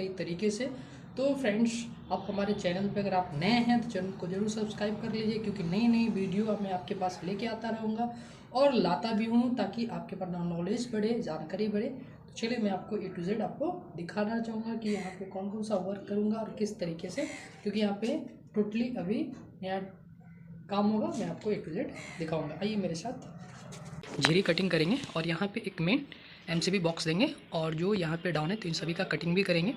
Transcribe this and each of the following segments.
कई तरीके से। तो फ्रेंड्स, आप हमारे चैनल पे अगर आप नए हैं तो चैनल को ज़रूर सब्सक्राइब कर लीजिए, क्योंकि नई नई वीडियो मैं आपके पास लेके आता रहूँगा और लाता भी हूँ, ताकि आपके पास नॉलेज बढ़े, जानकारी बढ़े। तो चलिए मैं आपको A to Z आपको दिखाना चाहूँगा कि यहाँ पे कौन कौन सा वर्क करूँगा और किस तरीके से, क्योंकि यहाँ पे टोटली अभी नया काम होगा। मैं आपको A to Z दिखाऊँगा। आइए मेरे साथ। झिरी कटिंग करेंगे और यहाँ पे एक मेन MCB बॉक्स देंगे, और जो यहाँ पे डाउन है तो इन सभी का कटिंग भी करेंगे।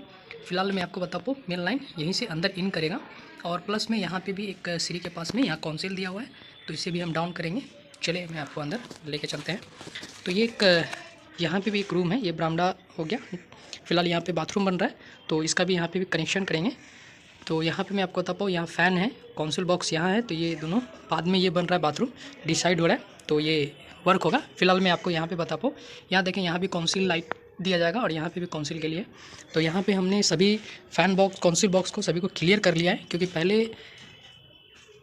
फिलहाल मैं आपको बता पाऊँ, मेन लाइन यहीं से अंदर इन करेगा, और प्लस में यहाँ पे भी एक सीढ़ी के पास में यहाँ कॉन्सिल दिया हुआ है, तो इसे भी हम डाउन करेंगे। चलिए मैं आपको अंदर लेके चलते हैं। तो ये एक यहाँ पे भी एक रूम है, ये बरामदा हो गया। फिलहाल यहाँ पे बाथरूम बन रहा है, तो इसका भी यहाँ पे भी कनेक्शन करेंगे। तो यहाँ पे मैं आपको बता पाऊँ, यहाँ फ़ैन है, कॉन्सोल बॉक्स यहाँ है, तो ये दोनों बाद में ये बन रहा है बाथरूम, डिसाइड हो रहा है, तो ये वर्क होगा। फिलहाल मैं आपको यहाँ पे बता पाऊँ, यहाँ देखें, यहाँ भी कॉन्सिल लाइट दिया जाएगा और यहाँ पे भी कॉन्सिल के लिए। तो यहाँ पे हमने सभी फ़ैन बॉक्स, कॉन्सिल बॉक्स को सभी को क्लियर कर लिया है, क्योंकि पहले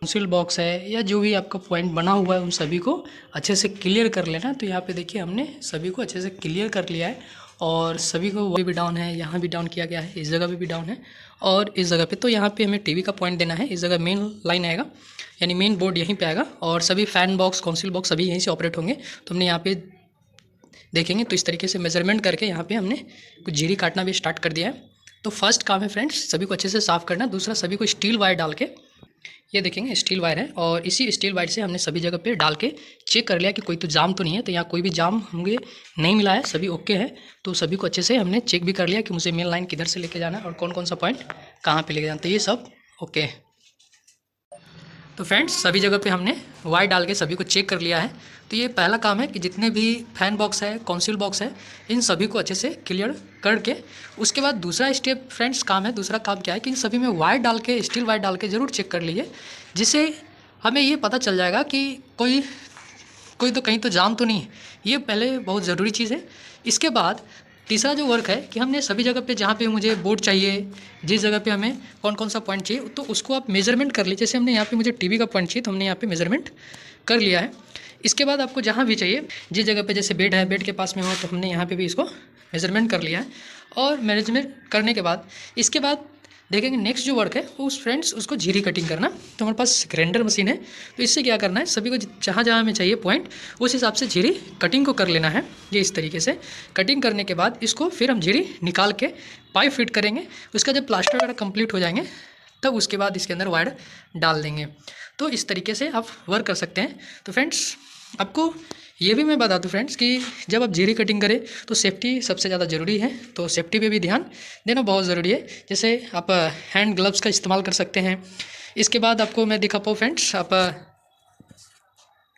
कॉन्सिल बॉक्स है या जो भी आपका पॉइंट बना हुआ है उन सभी को अच्छे से क्लियर कर लेना। तो यहाँ पे देखिए हमने सभी को अच्छे से क्लियर कर लिया है, और सभी को वही भी डाउन है, यहाँ भी डाउन किया गया है, इस जगह पे भी डाउन है और इस जगह पे। तो यहाँ पे हमें टीवी का पॉइंट देना है, इस जगह मेन लाइन आएगा, यानी मेन बोर्ड यहीं पे आएगा, और सभी फ़ैन बॉक्स, कॉन्सिल बॉक्स सभी यहीं से ऑपरेट होंगे। तो हमने यहाँ पे देखेंगे तो इस तरीके से मेजरमेंट करके यहाँ पे हमने कुछ झिरी काटना भी स्टार्ट कर दिया है। तो फर्स्ट काम है फ्रेंड्स, सभी को अच्छे से साफ़ करना। दूसरा, सभी को स्टील वायर डाल के, ये देखेंगे स्टील वायर है, और इसी स्टील वायर से हमने सभी जगह पे डाल के चेक कर लिया कि कोई तो जाम तो नहीं है। तो यहाँ कोई भी जाम मुझे नहीं मिला है, सभी ओके है। तो सभी को अच्छे से हमने चेक भी कर लिया कि मुझे मेन लाइन किधर से लेके जाना है और कौन कौन सा पॉइंट कहाँ पे लेके जाना, तो ये सब ओके है। तो फ्रेंड्स, सभी जगह पे हमने वायर डाल के सभी को चेक कर लिया है। तो ये पहला काम है कि जितने भी फैन बॉक्स है, कॉन्सिल बॉक्स है, इन सभी को अच्छे से क्लियर करके, उसके बाद दूसरा स्टेप फ्रेंड्स काम है, दूसरा काम क्या है कि इन सभी में वायर डाल के, स्टील वायर डाल के ज़रूर चेक कर लीजिए, जिससे हमें ये पता चल जाएगा कि कोई तो कहीं तो जाम तो नहीं है। ये पहले बहुत ज़रूरी चीज़ है। इसके बाद तीसरा जो वर्क है कि हमने सभी जगह पे जहाँ पे मुझे बोर्ड चाहिए, जिस जगह पे हमें कौन कौन सा पॉइंट चाहिए, तो उसको आप मेजरमेंट कर लीजिए। जैसे हमने यहाँ पे मुझे टीवी का पॉइंट चाहिए, तो हमने यहाँ पे मेजरमेंट कर लिया है। इसके बाद आपको जहाँ भी चाहिए, जिस जगह पे जैसे बेड है, बेड के पास में हो, तो हमने यहाँ पे भी इसको मेजरमेंट कर लिया है। और मेजरमेंट करने के बाद इसके बाद देखेंगे नेक्स्ट जो वर्क है उस फ्रेंड्स उसको झिरी कटिंग करना। तो हमारे पास ग्राइंडर मशीन है, तो इससे क्या करना है, सभी को जहाँ जहाँ हमें चाहिए पॉइंट, उस हिसाब से झिरी कटिंग को कर लेना है। ये इस तरीके से कटिंग करने के बाद इसको फिर हम झिरी निकाल के पाइप फिट करेंगे। उसका जब प्लास्टर वगैरह कंप्लीट हो जाएंगे, तब उसके बाद इसके अंदर वायर डाल देंगे। तो इस तरीके से आप वर्क कर सकते हैं। तो फ्रेंड्स, आपको ये भी मैं बता दूं फ्रेंड्स कि जब आप झिरी कटिंग करें तो सेफ्टी सबसे ज़्यादा ज़रूरी है, तो सेफ्टी पे भी ध्यान देना बहुत ज़रूरी है। जैसे आप हैंड ग्लव्स का इस्तेमाल कर सकते हैं। इसके बाद आपको मैं दिखा पाऊँ फ्रेंड्स, आप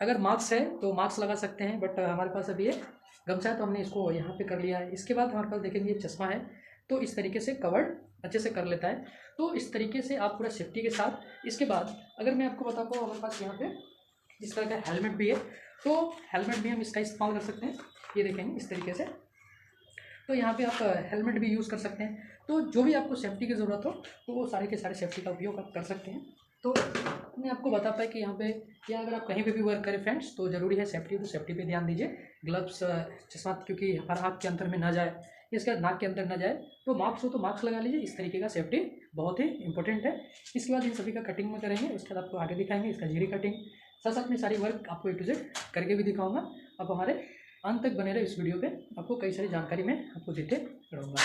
अगर मास्क है तो मास्क लगा सकते हैं, बट हमारे पास अभी ये गमछा है तो हमने इसको यहाँ पे कर लिया है। इसके बाद हमारे पास देखेंगे चश्मा है, तो इस तरीके से कवर्ड अच्छे से कर लेता है। तो इस तरीके से आप पूरा सेफ्टी के साथ, इसके बाद अगर मैं आपको बता पाऊँ, हमारे पास यहाँ पे इस तरह का हेलमेट भी है, तो हेलमेट भी हम इसका इस्तेमाल कर सकते हैं। ये देखेंगे इस तरीके से, तो यहाँ पे आप हेलमेट भी यूज़ कर सकते हैं। तो जो भी आपको सेफ्टी की ज़रूरत हो, तो वो सारे के सारे सेफ्टी का उपयोग आप कर सकते हैं। तो मैं आपको बता पाया कि यहाँ पे, या अगर आप कहीं पे भी वर्क करें फ्रेंड्स, तो ज़रूरी है सेफ्टी, तो सेफ्टी पे ध्यान दीजिए। ग्लव्स, चश्मा, क्योंकि हर आँख के अंदर में ना जाए, इसका नाक के अंदर ना जाए, तो मास्क हो तो मास्क लगा लीजिए। इस तरीके का सेफ्टी बहुत ही इंपॉर्टेंट है। इसके बाद इन सभी का कटिंग में करेंगे, उसके बाद आपको आगे दिखाएंगे इसका झिरी कटिंग, साथ साथ में सारी वर्क आपको A to Z करके भी दिखाऊंगा। आप हमारे अंत तक बने रहे इस वीडियो पे, आपको कई सारी जानकारी मैं आपको देते रहूँगा।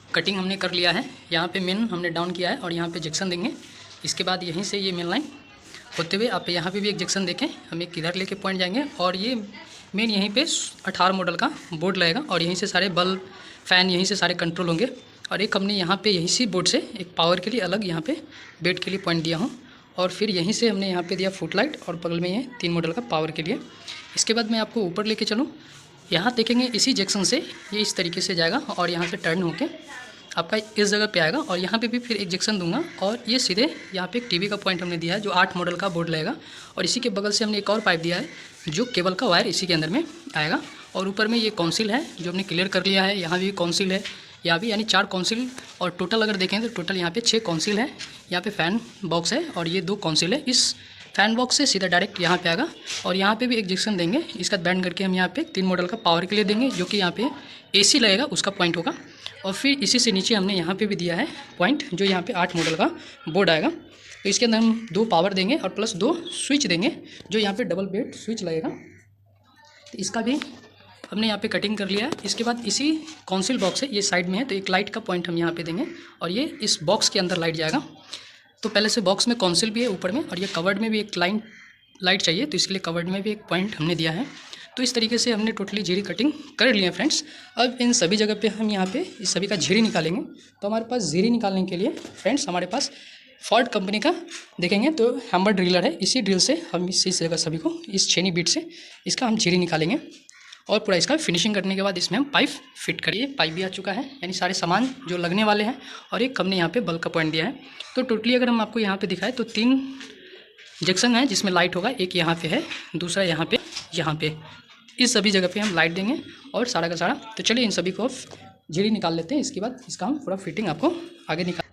कटिंग हमने कर लिया है, यहाँ पे मेन हमने डाउन किया है और यहाँ पे जंक्शन देंगे। इसके बाद यहीं से ये मेन लाइन होते हुए आप यहाँ पे भी एक जंक्शन देखें, हम एक किधर लेके पॉइंट जाएंगे, और ये मेन यहीं पे 18 मॉडल का बोर्ड लगेगा, और यहीं से सारे बल्ब, फ़ैन यहीं से सारे कंट्रोल होंगे। और एक हमने यहाँ पे यहीं से बोर्ड से एक पावर के लिए अलग यहाँ पे बेड के लिए पॉइंट दिया हूँ, और फिर यहीं से हमने यहाँ पे दिया फुट लाइट, और बगल में ये 3 मॉडल का पावर के लिए। इसके बाद मैं आपको ऊपर लेके चलूँ, यहाँ देखेंगे इसी जंक्शन से ये इस तरीके से जाएगा, और यहाँ से टर्न होके आपका इस जगह पे आएगा, और यहाँ पे भी फिर एक जंक्शन दूंगा, और ये सीधे यहाँ पे एक टीवी का पॉइंट हमने दिया है जो 8 मॉडल का बोर्ड लगेगा, और इसी के बगल से हमने एक और पाइप दिया है जो केबल का वायर इसी के अंदर में आएगा। और ऊपर में ये कॉन्सिल है जो हमने क्लियर कर लिया है, यहाँ भी कॉन्सिल है, यहाँ भी, यानी 4 कॉन्सिल, और टोटल अगर देखें तो टोटल यहाँ पे 6 कॉन्सिल है। यहाँ पे फ़ैन बॉक्स है और ये 2 कॉन्सिल है। इस फ़ैन बॉक्स से सीधा डायरेक्ट यहाँ पे आएगा, और यहाँ पे भी एक जंक्शन देंगे, इसका बैंड करके हम यहाँ पे 3 मॉडल का पावर के लिए देंगे, जो कि यहाँ पे AC लगेगा उसका पॉइंट होगा। और फिर इसी से नीचे हमने यहाँ पे भी दिया है पॉइंट, जो यहाँ पे 8 मॉडल का बोर्ड आएगा। तो इसके अंदर हम 2 पावर देंगे और प्लस 2 स्विच देंगे, जो यहाँ पे डबल बेड स्विच लगेगा। तो इसका भी हमने यहाँ पे कटिंग कर लिया है। इसके बाद इसी कॉन्सिल बॉक्स है, ये साइड में है, तो एक लाइट का पॉइंट हम यहाँ पे देंगे और ये इस बॉक्स के अंदर लाइट जाएगा। तो पहले से बॉक्स में कॉन्सिल भी है ऊपर में, और ये कवर्ड में भी एक लाइट चाहिए, तो इसके लिए कवर्ड में भी एक पॉइंट हमने दिया है। तो इस तरीके से हमने टोटली झिरी कटिंग कर लिया है फ्रेंड्स। अब इन सभी जगह पे हम यहाँ पे इस सभी का झिरी निकालेंगे। तो हमारे पास झिरी निकालने के लिए फ्रेंड्स हमारे पास फोर्ड कंपनी का देखेंगे तो हैमर ड्रिलर है। इसी ड्रिल से हम इस जगह सभी को इस छेनी बीट से इसका हम झिरी निकालेंगे, और पूरा इसका फिनिशिंग करने के बाद इसमें हम पाइप फिट करिए। पाइप भी आ चुका है, यानी सारे सामान जो लगने वाले हैं, और एक हमने यहाँ पे बल्ब का पॉइंट दिया है। तो टोटली अगर हम आपको यहाँ पे दिखाएं तो 3 जंक्शन है जिसमें लाइट होगा, एक यहाँ पे है, दूसरा यहाँ पे, इस सभी जगह पे हम लाइट देंगे और सारा का सारा। तो चलिए इन सभी को झिरी निकाल लेते हैं, इसके बाद इसका हम पूरा फिटिंग आपको आगे निकाल